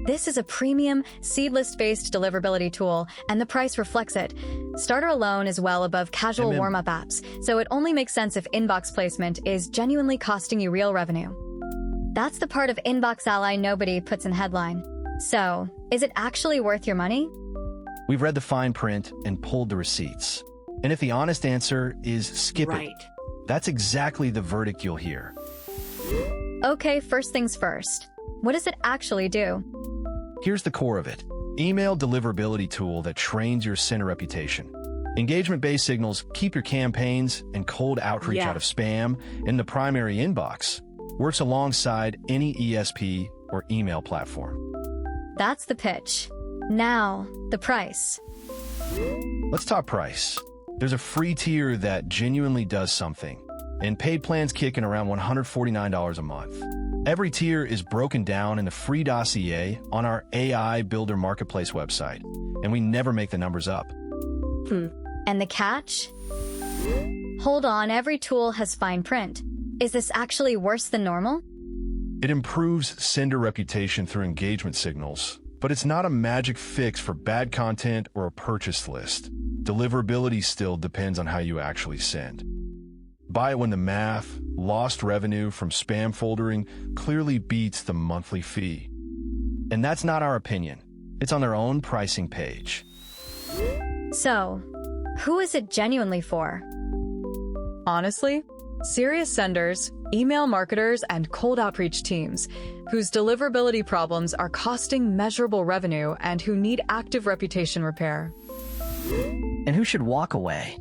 This is a premium, seedless-based deliverability tool, and the price reflects it. Starter alone is well above casual warm-up apps, so it only makes sense if inbox placement is genuinely costing you real revenue. That's the part of InboxAlly nobody puts in headline. So, is it actually worth your money? We've read the fine print and pulled the receipts. And if the honest answer is skip it, that's exactly the verdict you'll hear. Okay, first things first. What does it actually do? Here's the core of it. Email deliverability tool that trains your sender reputation. Engagement-based signals keep your campaigns and cold outreach out of spam in the primary inbox. Works alongside any ESP or email platform. That's the pitch. Now, the price. Let's talk price. There's a free tier that genuinely does something, and paid plans kick in around $149 a month. Every tier is broken down in the free dossier on our AIBuilder marketplace website, and we never make the numbers up. And the catch? Hold on, every tool has fine print. Is this actually worse than normal? It improves sender reputation through engagement signals, but it's not a magic fix for bad content or a purchase list. Deliverability still depends on how you actually send. Buy it when the math, lost revenue from spam foldering, clearly beats the monthly fee. And that's not our opinion. It's on their own pricing page. So, who is it genuinely for? Honestly, serious senders, email marketers, and cold outreach teams whose deliverability problems are costing measurable revenue and who need active reputation repair. And who should walk away?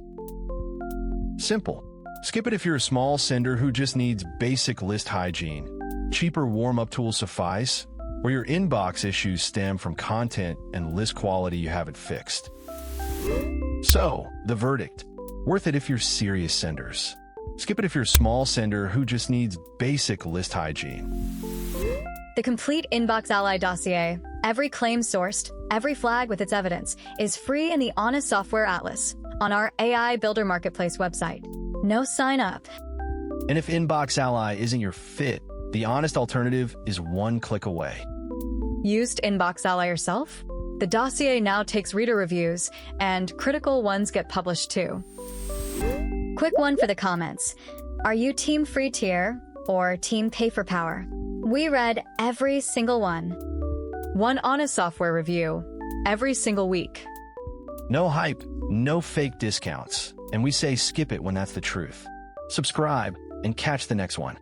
Simple. Skip it if you're a small sender who just needs basic list hygiene. Cheaper warm-up tools suffice, or your inbox issues stem from content and list quality you haven't fixed. So, the verdict. Worth it if you're serious senders. Skip it if you're a small sender who just needs basic list hygiene. The complete InboxAlly dossier, every claim sourced, every flag with its evidence, is free in the Honest Software Atlas on our AIBuilder marketplace website. No sign up. And if InboxAlly isn't your fit, the honest alternative is one click away. Used InboxAlly yourself? The dossier now takes reader reviews, and critical ones get published too. Quick one for the comments. Are you team free tier or team pay for power? We read every single one. One honest software review every single week. No hype, no fake discounts, and we say skip it when that's the truth. Subscribe and catch the next one.